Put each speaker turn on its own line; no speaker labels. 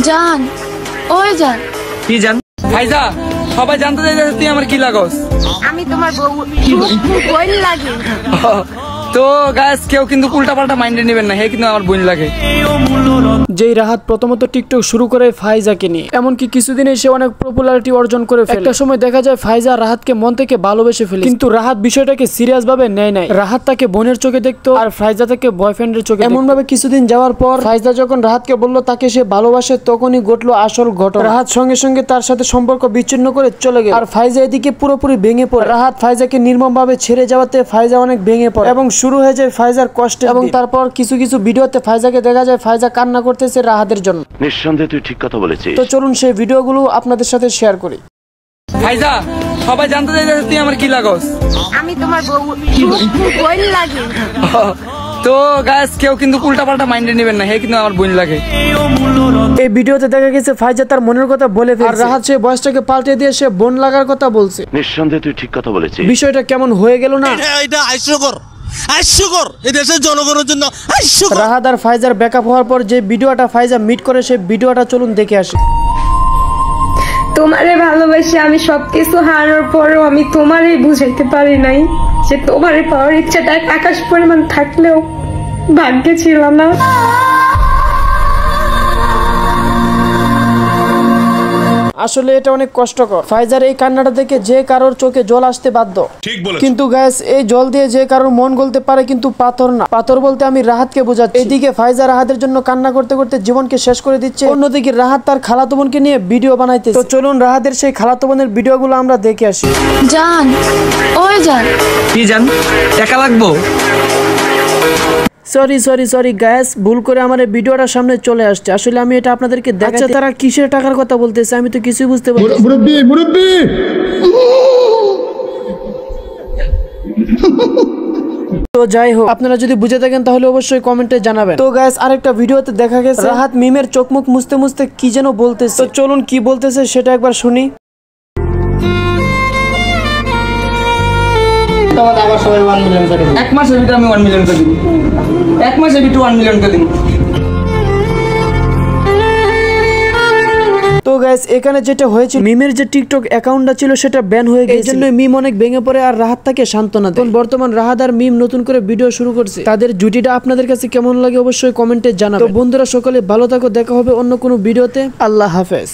জান, ওই জান।
কি জান? ফাইজা, সবাই জানতে চাইছে তুই আমার কি লাগস?
আমি তোমার বোন লাগি।
তো গাইস কেউ কিন্তু উল্টাপাল্টা মাইন্ডে নেবেন না, হে কিন্তু আমার বোন লাগে।
যেই রাহাত প্রথমত টিকটক শুরু করে ফাইজাকে নিয়ে, এমনকি কিছুদিনে সে অনেক পপুলারিটি অর্জন করে ফেলে। একটা সময় দেখা যায় ফাইজা রাহাতকে মন থেকে ভালোবেসে ফেলে, কিন্তু রাহাত বিষয়টাকে সিরিয়াস ভাবে নেয় নাই। রাহাত তাকে বোনের চোখে দেখতো আর ফাইজা তাকে বয়ফ্রেন্ডের চোখে। এমন ভাবে কিছুদিন যাওয়ার পর ফাইজা যখন রাহাতকে বলল তাকে সে ভালোবাসে, তখনই ঘটলো আসল ঘটনা। রাহাত সঙ্গে সঙ্গে তার সাথে সম্পর্ক বিচ্ছিন্ন করে চলে গেল, আর ফাইজা এদিকে পুরোপুরি ভেঙে পড়ে। রাহাত ফাইজাকে নির্মম ভাবে ছেড়ে যাওয়াতে ফাইজা অনেক ভেঙে পড়ে এবং শুরু হয়ে যায় ফাইজার কষ্ট। এবং তারপর কিছু কিছু ভিডিওতে ফাইজাকে দেখা যায় ফাইজা কান্না করতেছে রাহাতের জন্য।
নিঃসন্দেহে তুই ঠিক কথা বলেছিস।
তো চলুন সেই ভিডিওগুলো আপনাদের সাথে শেয়ার করি।
ফাইজা, সবাই জানতে চাইছে তুই আমার কি লাগস?
আমি তোমার বোন লাগি।
তো গাইস কেউ কিন্তু উল্টাপাল্টা মাইন্ডে নেবেন না, হে কিন্তু আমার বোন লাগে।
এই ভিডিওতে দেখা গেছে ফাইজা তার মনের কথা বলে ফেলছে, আর রাহাত সেই বয়সটাকে পাল্টে দিয়ে সে বোন লাগার কথা বলছে।
নিঃসন্দেহে তুই ঠিক কথা বলেছিস।
বিষয়টা কেমন হয়ে গেল না?
এটা হাস্যকর এই দেশের জনগণের জন্য হাস্যকর।
রাহাত আর ফাইজার ব্যাকআপ হওয়ার পর যে ভিডিওটা ফাইজা মিট করে, সেই ভিডিওটা চলুন দেখে আসি।
তোমারে ভালোবাসি আমি, সবকিছু হারানোর পরেও আমি তোমারে বুঝাইতে পারি নাই যে তোমারে পাওয়ার ইচ্ছাটা আকাশ পরিমাণ থাকলেও ভাগ্যে ছিল না।
আসলে এটা অনেক কষ্টকর। ফাইজার এই কান্নাটা দেখে যে কারোর চোখে জল আসতে বাধ্য, কিন্তু গাইস এই জল দিয়ে যে কারোর মন গলতে পারে, কিন্তু পাথর না। পাথর বলতে আমি রাহাতকে বোঝাচ্ছি। এইদিকে ফাইজা রাহাতের জন্য কান্না করতে করতে জীবনকে শেষ করে দিচ্ছে, অন্যদিকে রাহাত তার খালাতো বোনকে নিয়ে ভিডিও বানাইতেছে। তো চলুন রাহাতের সেই খালাতো বোনের ভিডিওগুলো আমরা দেখে আসি।
জান, ওই জান।
কি জান? টাকা লাগবো?
সরি গাইস, ভুল করে আমার এই ভিডিওটা সামনে চলে আসছে। আসলে আমি এটা আপনাদেরকে দেখাচ্ছি। তারা কিসের টাকার কথা বলতেছে আমি তো কিছুই বুঝতে পারছি না। তো যাই হোক, আপনারা যদি বুঝে থাকেন তাহলে অবশ্যই কমেন্টে জানাবেন। তো গাইস আরেকটা ভিডিওতে দেখা গেছে রাহাত মিমের চোখ মুখ মুছতে মুছতে কি যেন বলতেছে। তো চলুন কি বলতেছে সেটা একবার শুনি।
এক মাসের ভিতরে আমি 1 মিলিয়ন করে দিব। এক মাসের ভিতরে 1 মিলিয়ন করে দিব।
তো গাইস এখানে যেটা হয়েছে, মিমের যে টিকটক অ্যাকাউন্টটা ছিল সেটা ব্যান হয়ে গেছে, এইজন্য মিম অনেক ভেঙে পড়ে আর রাহাত তাকে সান্ত্বনা দেয়। বর্তমান রাহাত আর মিম নতুন করে ভিডিও শুরু করছে। তাদের জুটিটা আপনাদের কাছে কেমন লাগে অবশ্যই কমেন্টে জানাবেন। তো বন্ধুরা সকলে ভালো থাকো, দেখা হবে অন্য কোনো ভিডিওতে। আল্লাহ হাফেজ।